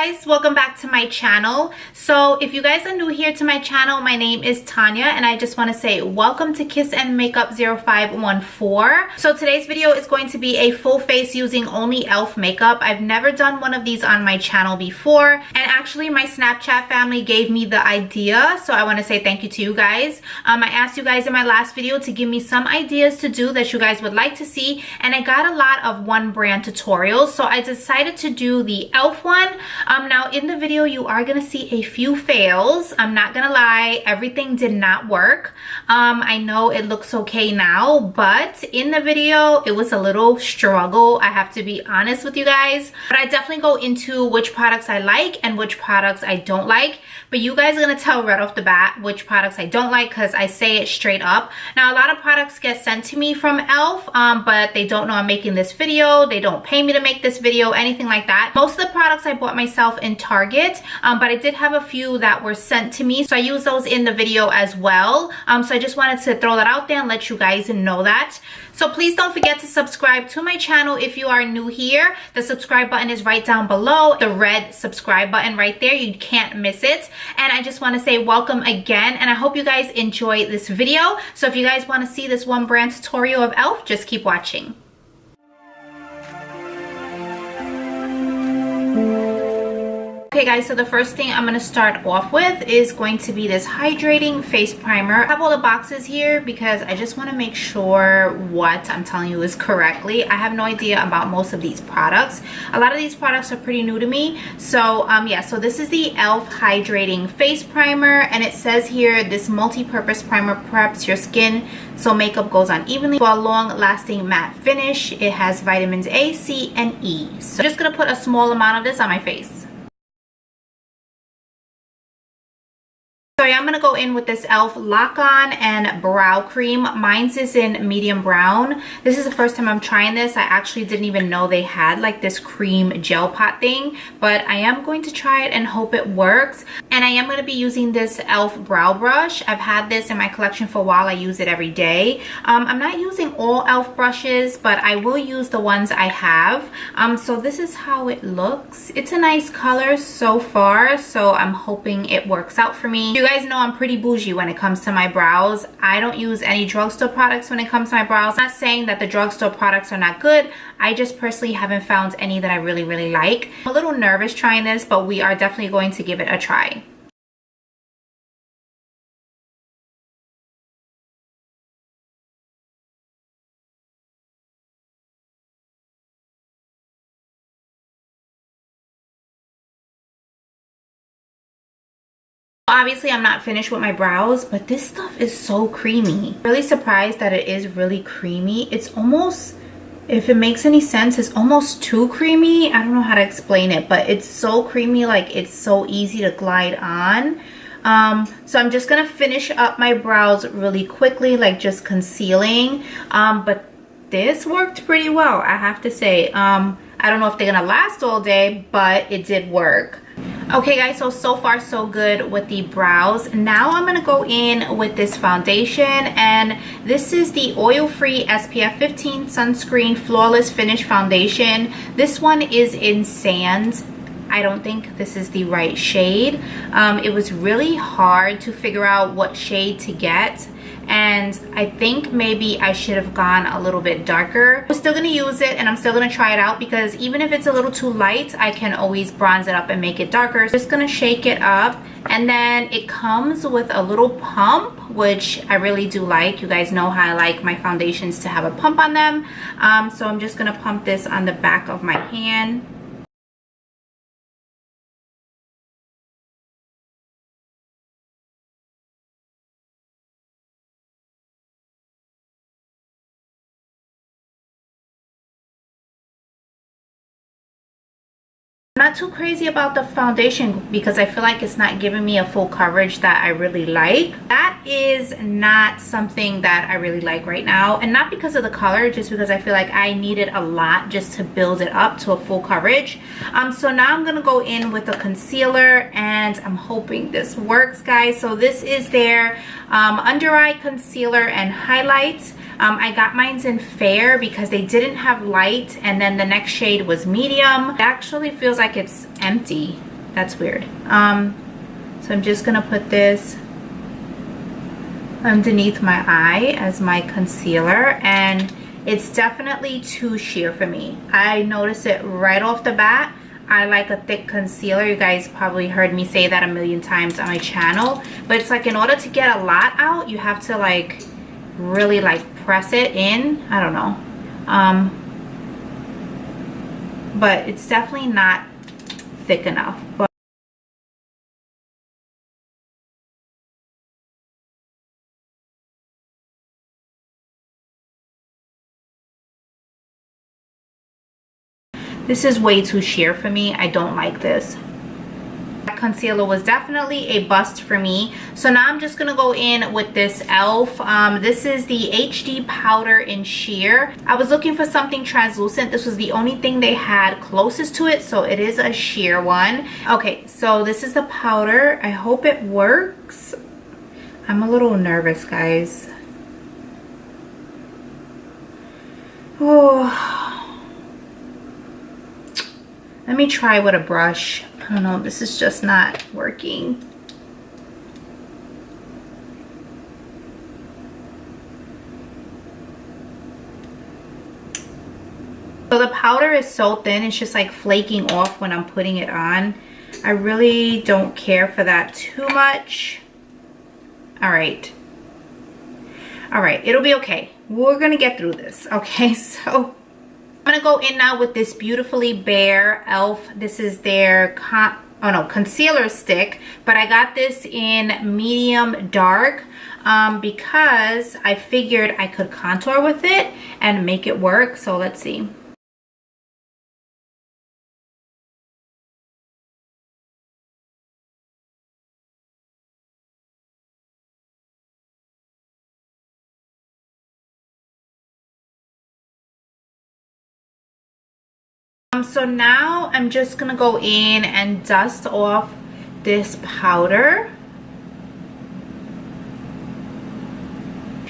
guys, welcome back to my channel. So if you guys are new here to my channel, my name is Tanya and I just want to say welcome to Kiss and Makeup 0514. So today's video is going to be a full face using only E.L.F makeup. I've never done one of these on my channel before, and actually my Snapchat family gave me the idea, so I want to say thank you to you guys. I asked you guys in my last video to give me some ideas to do that you guys would like to see, and I got a lot of one brand tutorials, so I decided to do the E.L.F one. Now in the video you are gonna see a few fails. I'm not gonna lie, everything did not work. I know it looks okay now, but in the video it was a little struggle, I have to be honest with you guys. But I definitely go into which products I like and which products I don't like, but you guys are gonna tell right off the bat which products I don't like because I say it straight up. Now a lot of products get sent to me from E.L.F, but they don't know I'm making this video, they don't pay me to make this video, anything like that. Most of the products I bought myself in Target, but I did have a few that were sent to me, so I use those in the video as well. So I just wanted to throw that out there and let you guys know that. So please don't forget to subscribe to my channel if you are new here. The subscribe button is right down below, the red subscribe button right there, you can't miss it. And I just want to say welcome again, and I hope you guys enjoy this video. So if you guys want to see this one brand tutorial of E.L.F, just keep watching. Okay guys, so the first thing I'm going to start off with is going to be this hydrating face primer. I have all the boxes here because I just want to make sure what I'm telling you is correctly. I have no idea about most of these products. A lot of these products are pretty new to me. So yeah, so this is the E.L.F hydrating face primer, and it says here this multi-purpose primer preps your skin so makeup goes on evenly for a long-lasting matte finish. It has vitamins A, C, and E. So I'm just going to put a small amount of this on my face. So yeah, I'm going to go in with this E.L.F Lock On and Brow Cream. Mine's is in medium brown. This is the first time I'm trying this. I actually didn't even know they had like this cream gel pot thing, but I am going to try it and hope it works. And I am going to be using this E.L.F brow brush. I've had this in my collection for a while. I use it every day. I'm not using all E.L.F brushes, but I will use the ones I have. So this is how it looks. It's a nice color so far, so I'm hoping it works out for me. You guys know I'm pretty bougie when it comes to my brows. I don't use any drugstore products when it comes to my brows. I'm not saying that the drugstore products are not good. I just personally haven't found any that I really like. I'm a little nervous trying this, but we are definitely going to give it a try. Obviously I'm not finished with my brows, but this stuff is so creamy. I'm really surprised that it is really creamy. It's almost, if it makes any sense, it's almost too creamy. I don't know how to explain it, but it's so creamy, like it's so easy to glide on. So I'm just gonna finish up my brows really quickly, like just concealing. But this worked pretty well, I have to say. I don't know if they're gonna last all day, but it did work. Okay guys, so far so good with the brows. Now I'm going to go in with this foundation, and this is the oil-free SPF 15 Sunscreen Flawless Finish Foundation. This one is in Sand. I don't think this is the right shade. It was really hard to figure out what shade to get, and I think maybe I should have gone a little bit darker. I'm still gonna use it and I'm still gonna try it out because even if it's a little too light, I can always bronze it up and make it darker. Just gonna shake it up, and then it comes with a little pump, which I really do like. You guys know how I like my foundations to have a pump on them. So I'm just gonna pump this on the back of my hand. I'm not too crazy about the foundation because I feel like it's not giving me a full coverage that I really like. That is not something that I really like right now, and not because of the color, just because I feel like I needed a lot just to build it up to a full coverage. So now I'm gonna go in with a concealer, and I'm hoping this works, guys. So this is their under eye concealer and highlight. I got mine in fair because they didn't have light, and then the next shade was medium. It actually feels like it's empty. That's weird. So I'm just gonna put this underneath my eye as my concealer, and it's definitely too sheer for me. I notice it right off the bat. I like a thick concealer. You guys probably heard me say that a million times on my channel, but it's like in order to get a lot out, you have to like really like press it in. I don't know. But it's definitely not thick enough. But this is way too sheer for me. I don't like this. That concealer was definitely a bust for me. So now I'm just gonna go in with this E.L.F. This is the HD powder in sheer. I was looking for something translucent. This was the only thing they had closest to it, so it is a sheer one. Okay, so this is the powder. I hope it works. I'm a little nervous, guys. Oh. Let me try with a brush. I don't know, this is just not working. So the powder is so thin, it's just like flaking off when I'm putting it on. I really don't care for that too much. All right, it'll be okay. We're gonna get through this, okay? So I'm gonna go in now with this Beautifully Bare E.L.F. This is their concealer stick, but I got this in medium dark because I figured I could contour with it and make it work. So let's see. So now I'm just gonna go in and dust off this powder.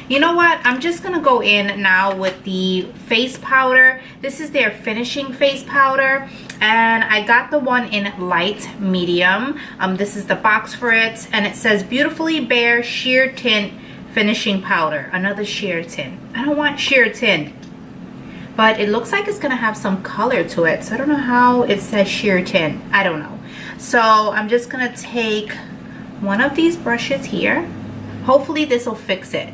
You know what? I'm just gonna go in now with the face powder. This is their finishing face powder, and I got the one in light medium. This is the box for it, and it says Beautifully Bare Sheer Tint Finishing Powder. Another sheer tint. I don't want sheer tint, but it looks like it's gonna have some color to it, so I don't know how it says sheer tint. I don't know. So I'm just gonna take one of these brushes here. Hopefully this will fix it.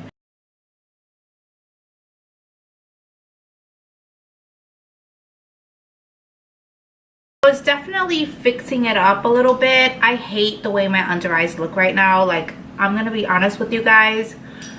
It's definitely fixing it up a little bit. I hate the way my under eyes look right now. Like, I'm gonna be honest with you guys,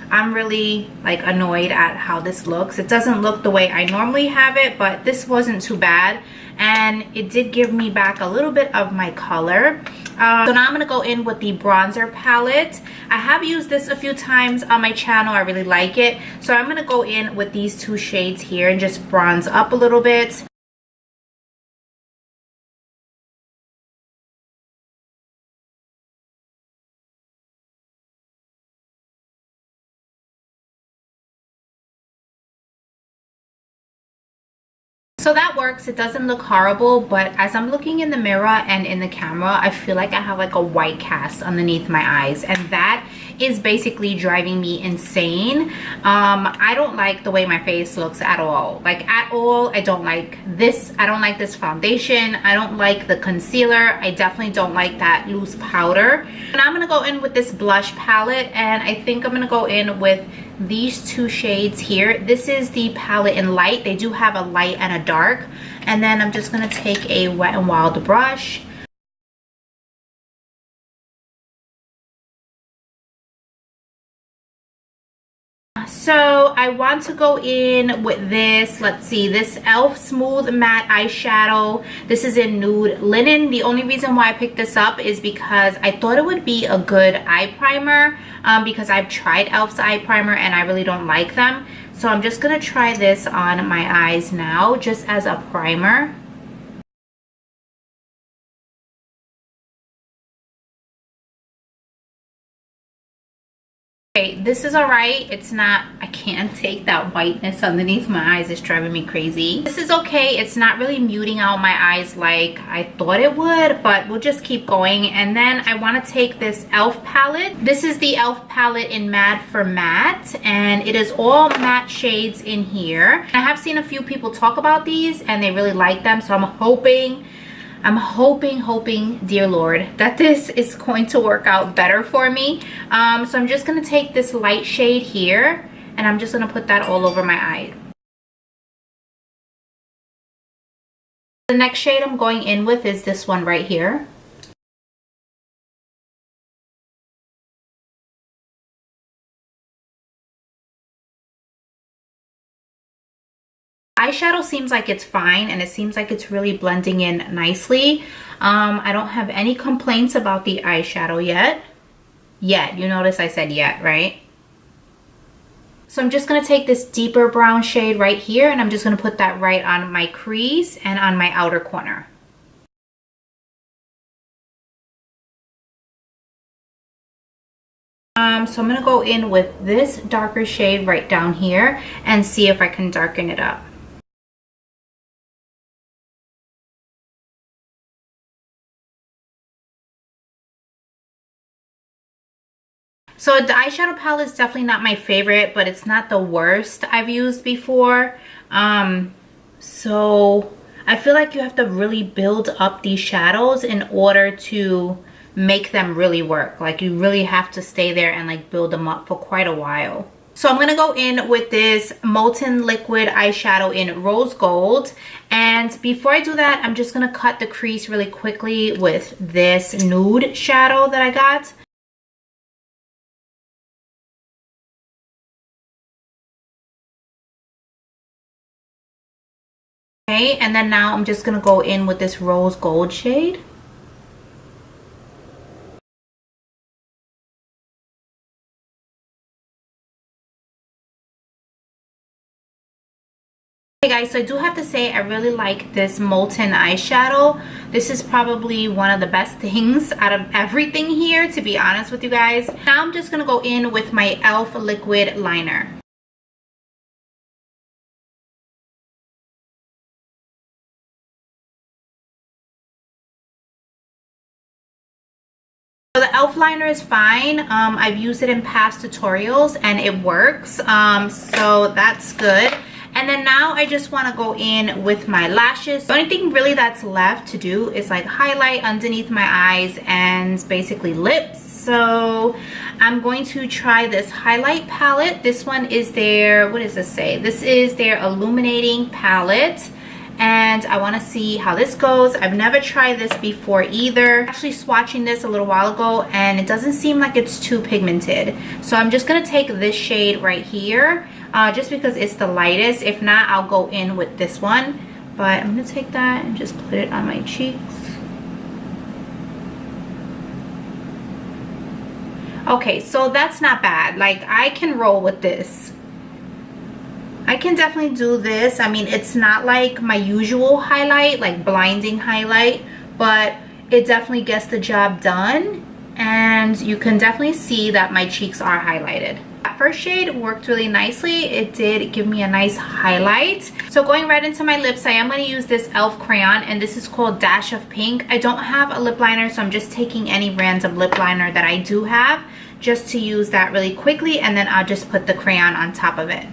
I'm really like annoyed at how this looks. It doesn't look the way I normally have it, but this wasn't too bad, and it did give me back a little bit of my color. So now I'm gonna go in with the bronzer palette. I have used this a few times on my channel. I really like it, so I'm gonna go in with these two shades here and just bronze up a little bit. So that works. It doesn't look horrible, but as I'm looking in the mirror and in the camera, I feel like I have like a white cast underneath my eyes, and that is basically driving me insane. I don't like the way my face looks at all. Like, at all. I don't like this. I don't like this foundation. I don't like the concealer. I definitely don't like that loose powder. And I'm gonna go in with this blush palette, and I think I'm gonna go in with these two shades here. This is the palette in light. They do have a light and a dark, and then I'm just going to take a Wet n Wild brush. So I want to go in with this, let's see, this E.L.F. Smooth Matte Eyeshadow. This is in Nude Linen. The only reason why I picked this up is because I thought it would be a good eye primer, because I've tried E.L.F.'s eye primer and I really don't like them. So I'm just going to try this on my eyes now, just as a primer. Okay, this is all right. It's not, I can't take that whiteness underneath my eyes. It's driving me crazy. This is okay. It's not really muting out my eyes like I thought it would, but we'll just keep going. And then I want to take this E.L.F palette. This is the E.L.F palette in Mad for Matte, and it is all matte shades in here. I have seen a few people talk about these and they really like them, so I'm hoping, dear Lord, that this is going to work out better for me. So I'm just going to take this light shade here and I'm just going to put that all over my eye. The next shade I'm going in with is this one right here. Eyeshadow seems like it's fine and it seems like it's really blending in nicely. I don't have any complaints about the eyeshadow yet. You notice I said yet, right? So I'm just going to take this deeper brown shade right here and I'm just going to put that right on my crease and on my outer corner. So I'm going to go in with this darker shade right down here and see if I can darken it up. So the eyeshadow palette is definitely not my favorite, but it's not the worst I've used before. So I feel like you have to really build up these shadows in order to make them really work. Like you really have to stay there and like build them up for quite a while. So I'm gonna go in with this Molten liquid eyeshadow in rose gold, and before I do that I'm just gonna cut the crease really quickly with this nude shadow that I got. Okay, and then now I'm just gonna go in with this rose gold shade. Hey guys, so I do have to say I really like this Molten eyeshadow. This is probably one of the best things out of everything here, to be honest with you guys. Now I'm just gonna go in with my E.L.F liquid liner. So the E.L.F liner is fine. I've used it in past tutorials and it works, so that's good. And then now I just want to go in with my lashes. The only thing really that's left to do is like highlight underneath my eyes and basically lips. So I'm going to try this highlight palette. This one is their, what does this say? This is their Illuminating Palette. And I want to see how this goes. I've never tried this before either. Actually swatching this a little while ago and it doesn't seem like it's too pigmented. So I'm just going to take this shade right here just because it's the lightest. If not, I'll go in with this one. But I'm going to take that and just put it on my cheeks. Okay, so that's not bad. Like I can roll with this. I can definitely do this. I mean, it's not like my usual highlight, like blinding highlight, but it definitely gets the job done. And you can definitely see that my cheeks are highlighted. That first shade worked really nicely. It did give me a nice highlight. So going right into my lips, I am going to use this E.L.F crayon, and this is called Dash of Pink. I don't have a lip liner, so I'm just taking any random lip liner that I do have just to use that really quickly, and then I'll just put the crayon on top of it.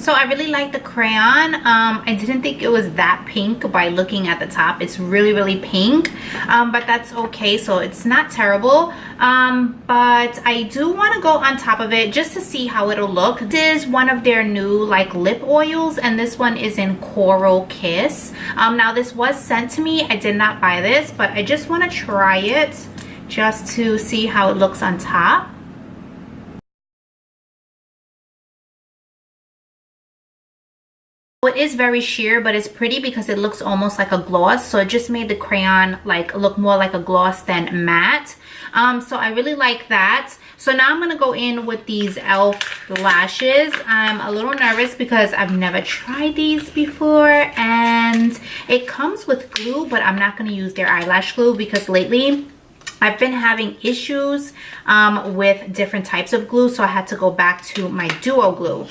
So I really like the crayon. I didn't think it was that pink by looking at the top. It's really, really pink, but that's okay. So it's not terrible, but I do want to go on top of it just to see how it'll look. This is one of their new like lip oils, and this one is in Coral Kiss. Now this was sent to me. I did not buy this, but I just want to try it just to see how it looks on top. It is very sheer, but it's pretty because it looks almost like a gloss. So it just made the crayon like look more like a gloss than matte. So I really like that. So now I'm gonna go in with these E.L.F lashes. I'm a little nervous because I've never tried these before, and it comes with glue, but I'm not gonna use their eyelash glue because lately I've been having issues with different types of glue, so I had to go back to my duo glue.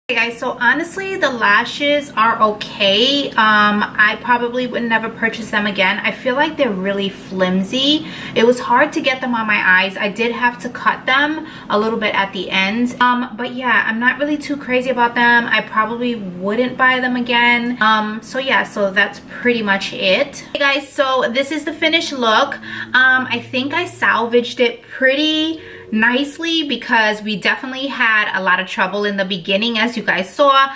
Hey guys, so honestly the lashes are okay. I probably would never purchase them again. I feel like they're really flimsy. It was hard to get them on my eyes. I did have to cut them a little bit at the end, but yeah, I'm not really too crazy about them. I probably wouldn't buy them again. So yeah, so that's pretty much it. Hey guys, so this is the finished look. I think I salvaged it pretty nicely because we definitely had a lot of trouble in the beginning, as you guys saw.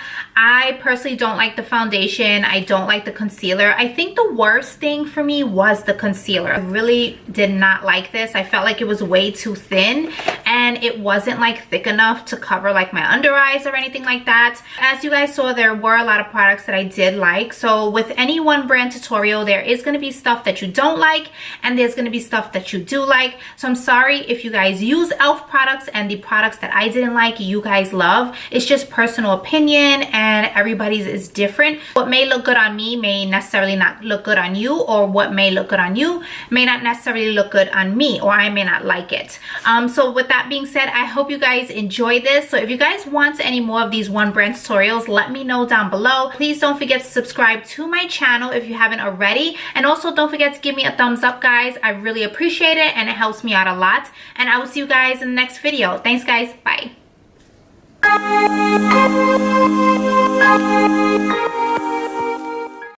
I personally don't like the foundation. I don't like the concealer. I think the worst thing for me was the concealer. I really did not like this. I felt like it was way too thin and it wasn't like thick enough to cover like my under eyes or anything like that. As you guys saw, there were a lot of products that I did like. So with any one brand tutorial, there is going to be stuff that you don't like and there's going to be stuff that you do like. So I'm sorry if you guys use E.L.F products and the products that I didn't like you guys love. It's just personal opinion and everybody's is different. What may look good on me may necessarily not look good on you, or what may look good on you may not necessarily look good on me, or I may not like it. So with that being said, I hope you guys enjoy this. So if you guys want any more of these one brand tutorials, let me know down below. Please don't forget to subscribe to my channel if you haven't already, and also don't forget to give me a thumbs up, guys. I really appreciate it and it helps me out a lot, and I will see you guys in the next video. Thanks guys, bye.